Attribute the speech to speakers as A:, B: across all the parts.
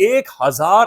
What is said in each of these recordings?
A: 1000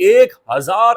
A: 1000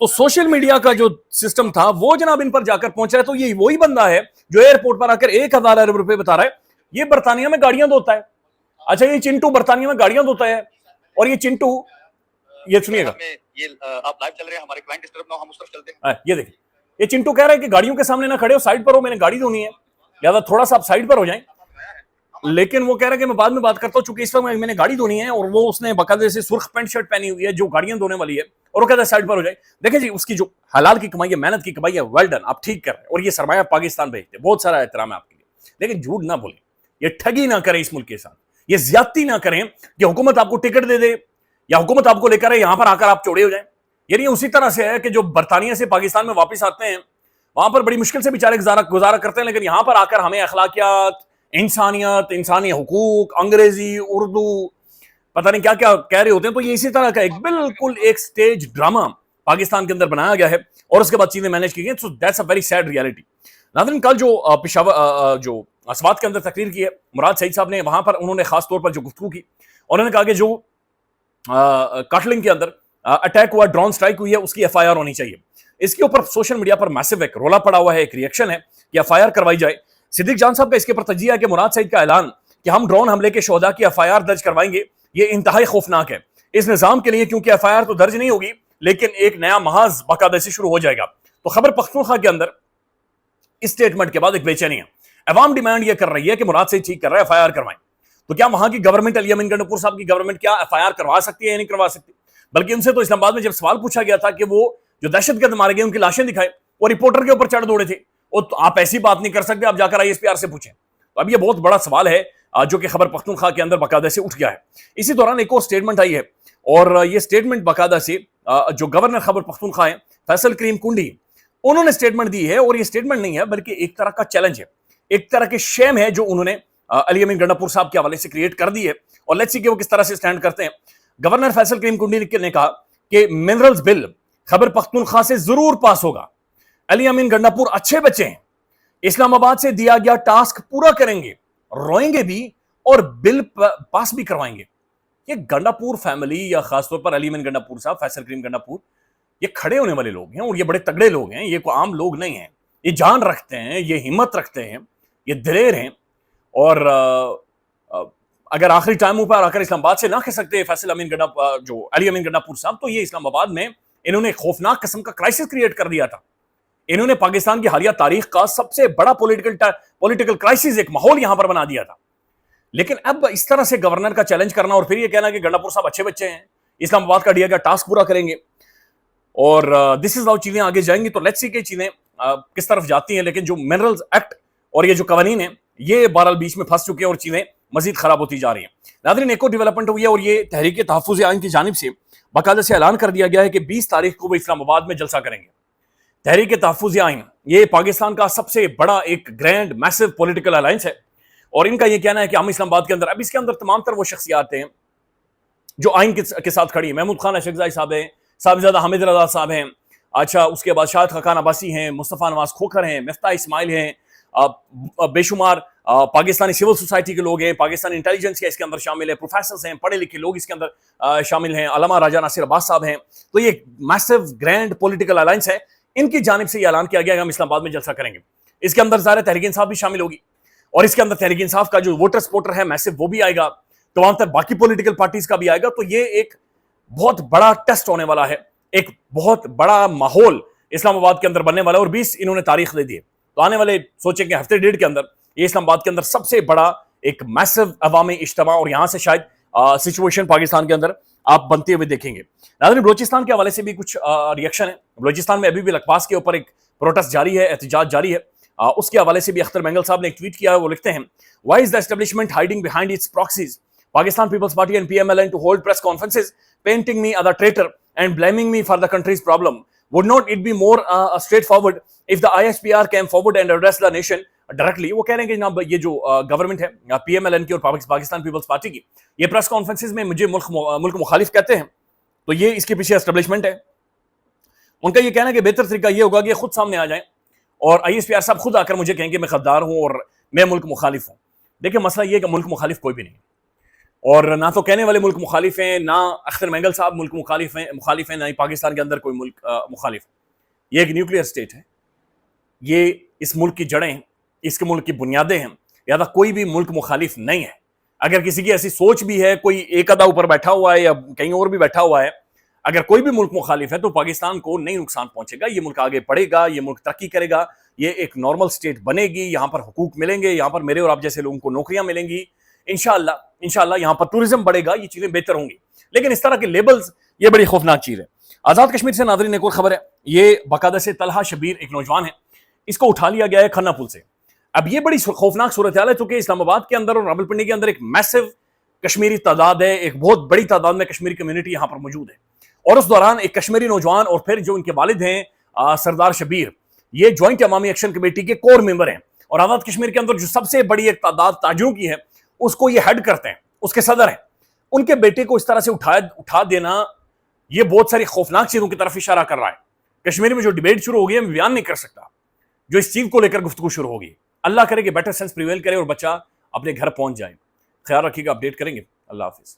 A: تو social media کا جو سسٹم تھا وہ جناب ان پر جا کر پہنچ رہا ہے. تو یہ وہی بندہ ہے جو ایئرپورٹ پر آ کر 1,000 ارب روپے بتا رہا ہے یہ برطانیہ میں گاڑیاں دھوتا ہے. اچھا یہ چنٹو برطانیہ میں گاڑیاں دھوتا ہے, اور یہ چنٹو یہ سنیے گا,
B: آپ لائیو چل رہے ہیں, ہمارے کلائنٹ ڈسٹرب نہ ہو, ہم اس طرف چلتے ہیں.
A: یہ دیکھیں یہ چنٹو کہہ رہا ہے کہ گاڑیوں کے سامنے نہ کھڑے ہو, سائڈ پر ہو, میں نے گاڑی دھونی ہے, لہٰذا تھوڑا سا آپ سائڈ پر ہو جائیں. لیکن وہ کہہ رہا ہے کہ میں بعد میں بات کرتا ہوں چونکہ اس وقت میں نے گاڑی دھونی ہے, اور وہ اس نے باقاعدہ سے سرخ پینٹ شرٹ پہنی ہوئی ہے جو گاڑیاں دھونے والی ہے, اور وہ کہتا ہے سائڈ پر ہو جائے. دیکھیں جی اس کی جو حلال کی کمائی ہے, محنت کی کمائی ہے, ویل ڈن, آپ ٹھیک کر رہے ہیں, اور یہ سرمایہ پاکستان بھیجتے ہیں, بہت سارا احترام ہے آپ کے لیے, لیکن جھوٹ نہ بولیں, یہ ٹھگی نہ کریں اس ملک کے ساتھ, یہ زیادتی نہ کریں کہ حکومت آپ کو ٹکٹ دے دے یا حکومت آپ کو لے کر یہاں پر آ کر آپ چوڑے ہو جائیں. یعنی اسی طرح سے ہے کہ جو برطانیہ سے پاکستان میں واپس آتے ہیں وہاں پر بڑی مشکل سے بیچارے گزارا کرتے ہیں, لیکن یہاں پر آ کر ہمیں اخلاقیات, انسانیت, انسانی حقوق, انگریزی, اردو, پتہ نہیں کیا کیا کہہ رہے ہوتے ہیں. تو یہ اسی طرح کا ایک بالکل ایک سٹیج ڈرامہ پاکستان کے اندر بنایا گیا ہے, اور اس کے بعد چیزیں مینج کی گئی. So that's a very sad reality. ناظرین کل جو پشاور جو اسوات کے اندر تقریر کی ہے مراد سعید صاحب نے, وہاں پر انہوں نے خاص طور پر جو گفتگو کی, انہوں نے کہا کہ جو کاٹلنگ کے اندر اٹیک ہوا, ڈرون سٹرائک ہوئی ہے, اس کی ایف آئی آر ہونی چاہیے. اس کے اوپر سوشل میڈیا پر میسو ایک رولا پڑا ہوا ہے, ایک ریئیکشن ہے کہ ایف آئی آر کروائی جائے. صدیق جان صاحب کا اس کے اوپر تجزیہ ہے کہ مراد سعید کا اعلان کہ ہم ڈرون حملے کے شہداء کی ایف آئی آر درج کروائیں گے یہ انتہائی خوفناک ہے اس نظام کے لیے, کیونکہ ایف آئی آر تو درج نہیں ہوگی لیکن ایک نیا محاذ باقاعدہ سے شروع ہو جائے گا. تو خبر پختونخوا کے اندر اس سٹیٹمنٹ کے بعد ایک بے چینی ہے, عوام ڈیمانڈ یہ کر رہی ہے کہ مراد سعید ٹھیک کر رہا ہے, ایف آئی آر کروائیں. تو کیا وہاں کی گورنمنٹ, علی امین گنڈپور صاحب کی گورنمنٹ کیا ایف آئی آر کروا سکتی ہے یا نہیں کروا سکتی؟ بلکہ ان سے تو اسلام آباد میں جب سوال پوچھا گیا تھا کہ وہ جو دہشت گرد مارے گئے ان کی لاشیں دکھائے, اور رپورٹر کے اوپر چڑھ دوڑے تھے, اور آپ ایسی بات نہیں کر سکتے, آپ جا کر آئی ایس پی آر سے پوچھیں. تو اب یہ بہت بڑا سوال ہے جو کہ خبر پختونخوا کے اندر باقاعدہ سے اٹھ گیا ہے. اسی دوران ایک اور سٹیٹمنٹ آئی ہے, اور یہ سٹیٹمنٹ باقاعدہ سے جو گورنر خبر پختونخوا ہیں فیصل کریم کنڈی, انہوں نے سٹیٹمنٹ دی ہے, اور یہ سٹیٹمنٹ نہیں ہے بلکہ ایک طرح کا چیلنج ہے, ایک طرح کے شیم ہے جو انہوں نے علی امین گنڈاپور صاحب کے حوالے سے کریٹ کر دی ہے, اور لیٹس سی کہ وہ کس طرح سے سٹینڈ کرتے ہیں. گورنر فیصل کریم کنڈی نے کہا کہ منرلز بل خبر پختونخوا سے ضرور پاس ہوگا, علی امین گنڈاپور اچھے بچے ہیں, اسلام آباد سے دیا گیا ٹاسک پورا کریں گے, روئیں گے بھی اور بل پاس بھی کروائیں گے. یہ گنڈاپور فیملی یا خاص طور پر علی امین گنڈاپور صاحب, فیصل کریم گنڈاپور, یہ کھڑے ہونے والے لوگ ہیں, اور یہ بڑے تگڑے لوگ ہیں, یہ کوئی عام لوگ نہیں ہیں, یہ جان رکھتے ہیں, یہ ہمت رکھتے ہیں, یہ دلیر ہیں. اور اگر آخری ٹائموں پر آ کر اسلام آباد سے نہ کہہ سکتے فیصل امین جو علی امین گنڈاپور صاحب, تو یہ اسلام آباد میں انہوں نے ایک خوفناک قسم کا کرائسس کریٹ کر دیا تھا. انہوں نے پاکستان کی حالیہ تاریخ کا سب سے بڑا پولیٹیکل کرائسس, ایک ماحول یہاں پر بنا دیا تھا. لیکن اب اس طرح سے گورنر کا چیلنج کرنا اور پھر یہ کہنا کہ گنڈاپور صاحب اچھے بچے ہیں, اسلام آباد کا دیا گیا ٹاسک پورا کریں گے, اور دس از ہاؤ چیزیں آگے جائیں گی. تو لیٹس سی کہ چیزیں کس طرف جاتی ہیں, لیکن جو منرلز ایکٹ اور یہ جو قوانین ہیں یہ بہرحال بیچ میں پھنس چکے ہیں, اور چیزیں مزید خراب ہوتی جا رہی ہیں. ناظرین ایک اور ڈیولپمنٹ ہوئی ہے, اور یہ تحریک تحفظ آئین کی جانب سے باقاعدہ سے اعلان کر دیا گیا ہے کہ 20 تاریخ کو وہ اسلام آباد میں جلسہ کریں گے. تحریک تحفظ آئین یہ پاکستان کا سب سے بڑا ایک گرینڈ میسو پولیٹیکل الائنس ہے, اور ان کا یہ کہنا ہے کہ ہم اسلام آباد کے اندر, اب اس کے اندر تمام تر وہ شخصیات ہیں جو آئین کے ساتھ کھڑی ہیں. محمود خان اشرفزائی صاحب ہیں, صاحبزادہ حامد رضا صاحب ہیں, اچھا اس کے بعد شاہد خاقان عباسی ہیں, مصطفیٰ نواز کھوکھر ہیں, مفتاح اسماعیل ہیں, بے شمار پاکستانی سول سوسائٹی کے لوگ ہیں, پاکستانی انٹیلیجنس کے اس کے اندر شامل ہے, پروفیسرز ہیں, پڑھے لکھے لوگ اس کے اندر شامل ہیں, علامہ راجہ ناصر عباس صاحب ہیں. تو یہ میسو گرینڈ پولیٹیکل الائنس ہے, ان کی جانب سے یہ اعلان کیا گیا کہ ہم اسلام آباد میں جلسہ کریں گے. اس کے اندر ظاہر تحریک انصاف بھی شامل ہوگی, اور اس کے اندر تحریک انصاف کا جو ووٹر سپورٹر ہے میسو وہ بھی آئے گا, تمام تر باقی پولیٹیکل پارٹیز کا بھی آئے گا. تو یہ ایک بہت بڑا ٹیسٹ ہونے والا ہے, ایک بہت بڑا ماحول اسلام آباد کے اندر بننے والا ہے, اور 20 انہوں نے تاریخ دے دی ہے. تو آنے والے سوچیں کہ ہفتے ڈیڑھ کے اندر یہ اسلام آباد کے اندر سب سے بڑا ایک میسو عوامی اجتماع, اور یہاں سے شاید سچویشن پاکستان کے اندر آپ بنتے ہوئے دیکھیں گے. ناظرین بلوچستان کے حوالے سے بھی کچھ ریئیکشن ہے. بلوچستان میں ابھی بھی لکپاس کے اوپر ایک پروٹیسٹ جاری ہے, احتجاج جاری ہے. اس کے حوالے سے بھی اختر مینگل صاحب نے ایک ٹویٹ کیا ہے, وہ لکھتے ہیں why is the establishment hiding behind its proxies Pakistan Peoples Party and P M L N to hold press conferences painting me as a traitor and blaming me for the country's problem. Would not it be more straightforward if the ISPR came forward and addressed the nation directly? وہ کہہ رہے ہیں کہ جناب یہ جو government ہے پی M L N کی اور پاکستان پیپلز پارٹی کی, یہ پریس کانفرنسز میں مجھے ملک مخالف کہتے ہیں, تو یہ اس کے پیچھے اسٹیبلشمنٹ ہے. ان کا یہ کہنا ہے کہ بہتر طریقہ یہ ہوگا کہ خود سامنے آ جائیں اور آئی ایس پی آر صاحب خود آ کر مجھے کہیں کہ میں غدار ہوں اور میں ملک مخالف ہوں. دیکھیں مسئلہ یہ ہے کہ ملک مخالف کوئی بھی نہیں, اور نہ تو کہنے والے ملک مخالف ہیں، نہ اختر مینگل صاحب ملک مخالف ہیں، نہ ہی پاکستان کے اندر کوئی ملک مخالف. یہ ایک نیوکلیئر اسٹیٹ ہے، یہ اس ملک کی جڑیں ہیں، اس کے ملک کی بنیادیں ہیں، لہٰذا کوئی بھی ملک مخالف نہیں ہے. اگر کسی کی ایسی سوچ بھی ہے، کوئی ایک آدھا اوپر بیٹھا ہوا ہے یا کہیں اور بھی بیٹھا ہوا ہے، اگر کوئی بھی ملک مخالف ہے تو پاکستان کو نہیں نقصان پہنچے گا. یہ ملک آگے بڑھے گا، یہ ملک ترقی کرے گا، یہ ایک نارمل اسٹیٹ بنے گی، یہاں پر حقوق ملیں گے، یہاں پر میرے اور آپ جیسے لوگوں کو نوکریاں ملیں گی، انشاءاللہ یہاں پر ٹورزم بڑھے گا، یہ چیزیں بہتر ہوں گی. لیکن اس طرح کے لیبلز یہ بڑی خوفناک چیز ہے. آزاد کشمیر سے ناظرین ایک اور خبر ہے، یہ باقاعدہ سے طلحہ شبیر ایک نوجوان ہے، اس کو اٹھا لیا گیا ہے کھنہ پل سے. اب یہ بڑی خوفناک صورتحال ہے چونکہ اسلام آباد کے اندر اور راولپنڈی کے اندر ایک میسو کشمیری تعداد ہے، ایک بہت بڑی تعداد میں کشمیری کمیونٹی یہاں پر موجود ہے. اور اس دوران ایک کشمیری نوجوان اور پھر جو ان کے والد ہیں سردار شبیر، یہ جوائنٹ عوامی ایکشن کمیٹی کے کور ممبر ہیں، اور آزاد کشمیر کے اندر جو سب سے بڑی ایک تعداد تاجروں کی ہے اس کو یہ ہیڈ کرتے ہیں، اس کے صدر ہیں. ان کے بیٹے کو اس طرح سے اٹھا دینا یہ بہت ساری خوفناک چیزوں کی طرف اشارہ کر رہا ہے. کشمیر میں جو ڈیبیٹ شروع ہو گئی ہے میں بیان نہیں کر سکتا، جو اس چیز کو لے کر گفتگو شروع ہوگی. اللہ کرے کہ بیٹر سینس پریویل کرے اور بچہ اپنے گھر پہنچ جائے. خیال رکھیے گا، اپڈیٹ کریں گے. اللہ حافظ.